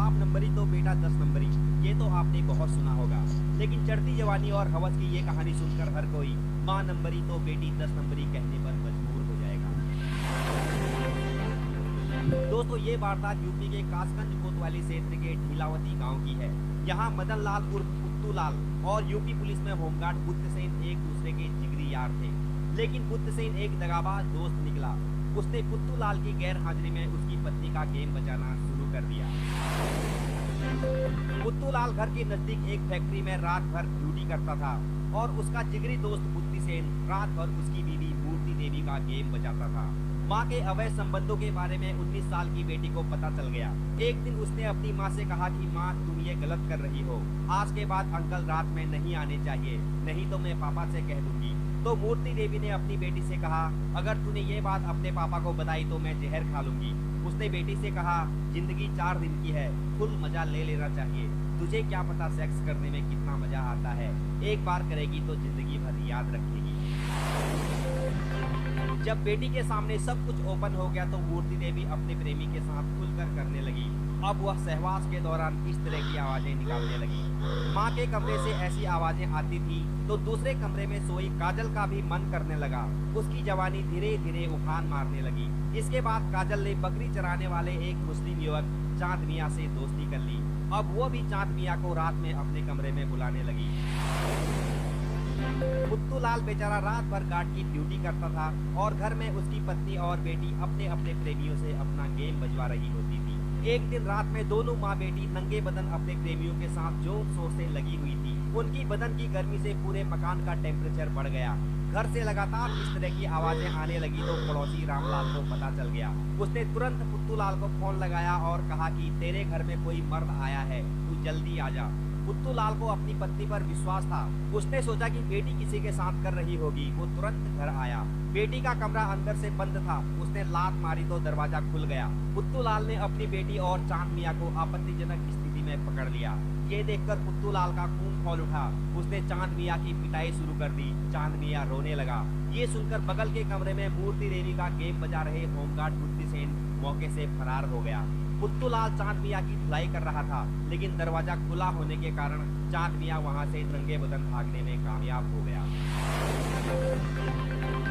बाप नंबरी तो बेटा 10 नंबरी, ये तो आपने बहुत सुना होगा। लेकिन चढ़ती जवानी और हवस की ये कहानी सुनकर हर कोई माँ नंबरी तो बेटी 10 नंबरी कहने पर मजबूर हो जाएगा। दोस्तों, ये वारदात यूपी के कासगंज कोतवाली क्षेत्र के ढीलावती गांव की है। यहाँ मदन लाल उर्फ पुत्तू लाल और यूपी पुलिस में होमगार्ड बुद्ध सेन एक दूसरे के जिगरी यार थे। लेकिन बुद्ध सेन एक दगाबाज दोस्त निकला। उसने पुत्तू लाल की गैर हाजिरी में उसकी पत्नी का गेम बजाना शुरू कर दिया। पुत्तू लाल घर के नजदीक एक फैक्ट्री में रात भर ड्यूटी करता था और उसका जिगरी दोस्त बुद्धि सेन रात भर उसकी बीवी मूर्ति देवी का गेम बजाता था। माँ के अवैध संबंधों के बारे में 19 साल की बेटी को पता चल गया। एक दिन उसने अपनी माँ से कहा कि माँ, तुम ये गलत कर रही हो। आज के बाद अंकल रात में नहीं आने चाहिए, नहीं तो मैं पापा से कह दूंगी। तो मूर्ति देवी ने अपनी बेटी से कहा, अगर तूने ये बात अपने पापा को बताई तो मैं जहर खा लूंगी। उसने बेटी से कहा, जिंदगी 4 दिन की है, फुल मजा ले लेना चाहिए। तुझे क्या पता सेक्स करने में कितना मजा आता है, एक बार करेगी तो जिंदगी भर याद रखेगी। जब बेटी के सामने सब कुछ ओपन हो गया तो मूर्ति देवी अपने प्रेमी के साथ खुलकर करने लगी। अब वह सहवास के दौरान इस तरह की आवाजें निकालने लगी। माँ के कमरे से ऐसी आवाजें आती थी तो दूसरे कमरे में सोई काजल का भी मन करने लगा। उसकी जवानी धीरे धीरे उफान मारने लगी। इसके बाद काजल ने बकरी चराने वाले एक मुस्लिम युवक चांद मियाँ से दोस्ती कर ली। अब वो भी चांद मियाँ को रात में अपने कमरे में बुलाने लगी। पुत्तू लाल बेचारा रात भर गार्ड की ड्यूटी करता था और घर में उसकी पत्नी और बेटी अपने अपने प्रेमियों से अपना गेम बजवा रही होती थी। एक दिन रात में दोनों माँ बेटी नंगे बदन अपने प्रेमियों के साथ जोर शोर से लगी हुई थी। उनकी बदन की गर्मी से पूरे मकान का टेम्परेचर बढ़ गया। घर से लगातार इस तरह की आवाजें आने लगी तो पड़ोसी रामलाल को पता चल गया। उसने तुरंत पुत्तू लाल को फोन लगाया और कहा कि तेरे घर में कोई मर्द आया है, तू जल्दी आ जा। पुत्तू लाल को अपनी पत्नी पर विश्वास था। उसने सोचा कि बेटी किसी के साथ कर रही होगी। वो तुरंत घर आया। बेटी का कमरा अंदर से बंद था। उसने लात मारी तो दरवाजा खुल गया। पुत्तू लाल ने अपनी बेटी और चांद मियाँ को आपत्तिजनक स्थिति में पकड़ लिया। ये देखकर पुत्तू लाल का खून खौल उठा। उसने चांद मियाँ की पिटाई शुरू कर दी। चांद मियाँ रोने लगा। ये सुनकर बगल के कमरे में मूर्ति देवी का गेम बजा रहे होमगार्ड बुद्धि सेन मौके से फरार हो गया। पुत्तू लाल चांद मियाँ की धुलाई कर रहा था, लेकिन दरवाजा खुला होने के कारण चांद मियाँ वहां से नंगे बदन भागने में कामयाब हो गया।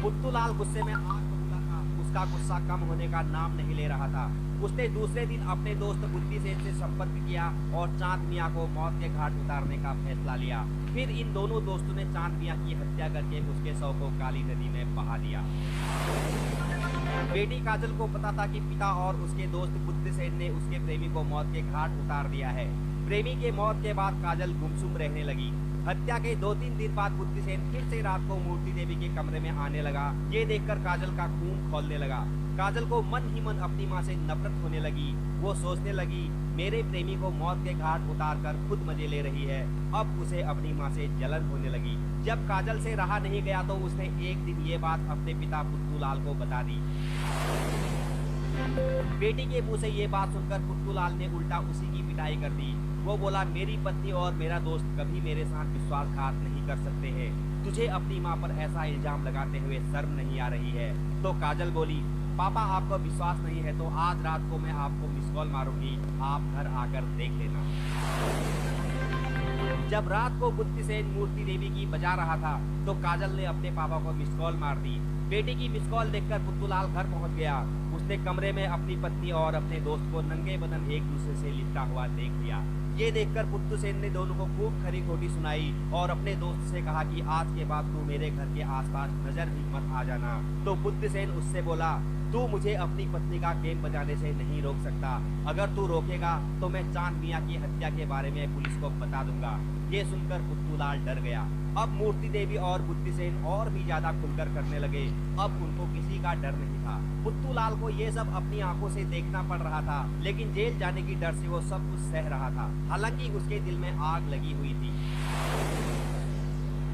पुत्तू लाल गुस्से में आग बबूला था। उसका गुस्सा कम होने का नाम नहीं ले रहा था। उसने दूसरे दिन अपने दोस्त बुद्धि सेन से संपर्क किया और चांद मियाँ को मौत के घाट उतारने का फैसला लिया। फिर इन दोनों दोस्तों ने चांद मियाँ की हत्या करके उसके शव को काली नदी में बहा दिया। बेटी काजल को पता था कि पिता और उसके दोस्त बुद्धि सेन ने उसके प्रेमी को मौत के घाट उतार दिया है। प्रेमी के मौत के बाद काजल गुमसुम रहने लगी। हत्या के 2-3 दिन बाद बुद्धि सेन फिर से रात को मूर्ति देवी के कमरे में आने लगा। ये देखकर काजल का खून खौलने लगा। काजल को मन ही मन अपनी माँ से नफरत होने लगी। वो सोचने लगी, मेरे प्रेमी को मौत के घाट उतार कर खुद मजे ले रही है। अब उसे अपनी माँ से जलन होने लगी। जब काजल से रहा नहीं गया तो उसने एक दिन ये बात अपने पिता पुत्तू लाल को बता दी। बेटी के मुंह से ये बात सुनकर पुत्तू लाल ने उल्टा उसी की पिटाई कर दी। वो बोला, मेरी पत्नी और मेरा दोस्त कभी मेरे साथ विश्वासघात नहीं कर सकते हैं। तुझे अपनी माँ पर ऐसा इल्जाम लगाते हुए शर्म नहीं आ रही है? तो काजल बोली, पापा आपको विश्वास नहीं है तो आज रात को मैं आपको मिस कॉल मारूंगी, आप घर आकर देख लेना। जब रात को बुद्धि सेन मूर्ति देवी की बजा रहा था तो काजल ने अपने पापा को मिस कॉल मार दी। बेटी की मिस कॉल देखकर पुत्तू लाल घर पहुंच गया। उसने कमरे में अपनी पत्नी और अपने दोस्त को नंगे बदन एक दूसरे से लिपटा हुआ देख लिया। ये देखकर पुत्तू सेन ने दोनों को खूब खरी खोटी सुनाई और अपने दोस्त से कहा कि आज के बाद तू मेरे घर के आसपास नजर भी मत आ जाना। तो बुद्धि सेन उससे बोला, तू मुझे अपनी पत्नी का गेम बजाने से नहीं रोक सकता। अगर तू रोकेगा तो मैं चांद मियाँ की हत्या के बारे में पुलिस को बता दूंगा। ये सुनकर पुत्तू लाल डर गया। अब मूर्ति देवी और बुद्धि सेन और भी ज्यादा खुलकर करने लगे। अब उनको किसी का डर नहीं था। पुत्तू लाल को ये सब अपनी आंखों से देखना पड़ रहा था, लेकिन जेल जाने की डर से वो सब कुछ सह रहा था। हालांकि उसके दिल में आग लगी हुई थी।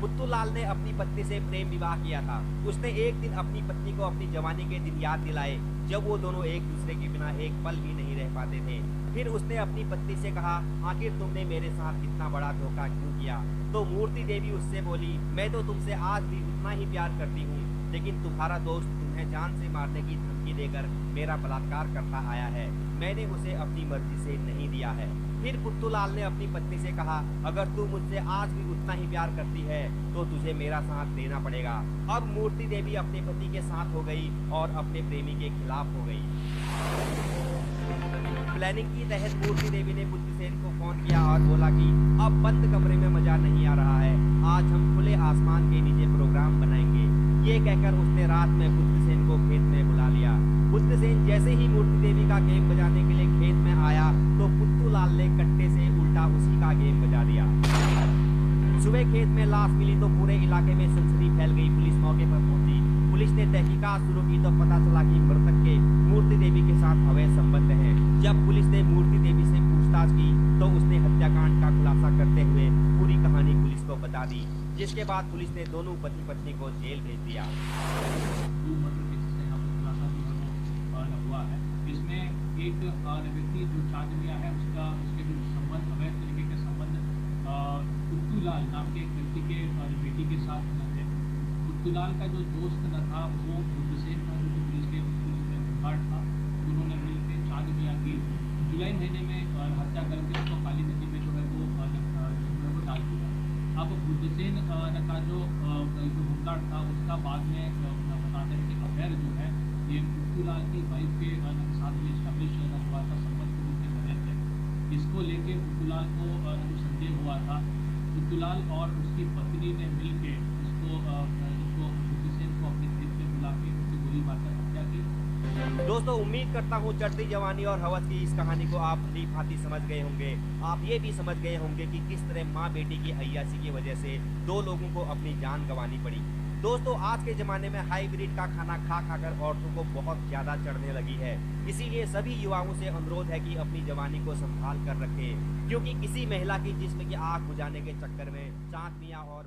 पुत्तू लाल ने अपनी पत्नी से प्रेम विवाह किया था। उसने एक दिन अपनी पत्नी को अपनी जवानी के दिन याद दिलाए जब वो दोनों एक दूसरे के बिना एक पल भी नहीं रह पाते थे। फिर उसने अपनी पत्नी से कहा, आखिर तुमने मेरे साथ इतना बड़ा धोखा क्यों किया? तो मूर्ति देवी उससे बोली, मैं तो तुमसे आज भी उतना ही प्यार करती हूँ, लेकिन तुम्हारा दोस्त तुम्हें जान से मारने की धमकी देकर मेरा बलात्कार करता आया है। मैंने उसे अपनी मर्जी से नहीं दिया है। फिर पुत्तूलाल ने अपनी पत्नी से कहा, अगर तू मुझसे आज भी उतना ही प्यार करती है तो तुझे मेरा साथ देना पड़ेगा। अब मूर्ति देवी अपने पति के साथ हो गई और अपने प्रेमी के खिलाफ हो गई। प्लानिंग की तहत मूर्ति देवी ने बुद्धसेन को फोन किया और बोला कि अब बंद कमरे में मजा नहीं आ रहा है, आज हम खुले आसमान के नीचे प्रोग्राम बनाएंगे। ये कहकर उसने रात में बुद्धसेन को खेत में बुला लिया। बुद्धसेन जैसे ही मूर्ति देवी का गेम बजाने के लिए खेत में आया तो पुत्तूलाल ने कट्टे से उल्टा उसी का गेम बजा दिया। सुबह खेत में लाश मिली तो पूरे इलाके में सनसनी फैल गई। पुलिस मौके पर पहुंची। पुलिस ने तहकीकात शुरू की तो पता चला कि मृतक के मूर्ति देवी के साथ अवैध संबंध है। जब पुलिस ने मूर्ति देवी से पूछताछ की तो उसने हत्याकांड का खुलासा करते हुए पूरी कहानी पुलिस को बता दी, जिसके बाद पुलिस ने दोनों पति पत्नी को जेल भेज दिया। इसमें एक व्यक्ति जो चांद मिया है उसके जो संबंध अवैध तरीके के संबंध पुत्तूलाल नाम के एक व्यक्ति के बेटी के साथ है। पुत्तूलाल का जो दोस्त न था वो बुद्धसेन था, जो पुलिस में गार्ड था। उन्होंने मिलकर चांद मिया की जुलाई महीने में हत्या करके उसको काली नदी में जो है वो डाल दिया। अब बुद्धसेन का जो होमगार्ड था उसका बाद में बताते हैं कि अफेयर जो है ये पुत्तूलाल की वाइफ के साथ में एस्टेब्लिश हुआ था, संबंध के रूप में बने थे। इसको लेके पुत्तूलाल को जो संदेह हुआ था, पुत्तूलाल और उसकी पत्नी ने मिलके इसको बुद्धसेन को अपने खेत में बुला के उसकी गोली मारकर हत्या की। दोस्तों, उम्मीद करता हूँ चढ़ती जवानी और हवस की इस कहानी को आप भली भांति समझ गए होंगे। आप ये भी समझ गए होंगे कि किस तरह माँ बेटी की अय्याशी की वजह से दो लोगों को अपनी जान गंवानी पड़ी। दोस्तों, आज के ज़माने में हाइब्रिड का खाना खा खाकर औरतों को बहुत ज़्यादा चढ़ने लगी है। इसीलिए सभी युवाओं से अनुरोध है कि अपनी जवानी को संभाल कर रखें, क्योंकि किसी महिला की जिस्म की आग बुझाने के चक्कर में चांद मियां और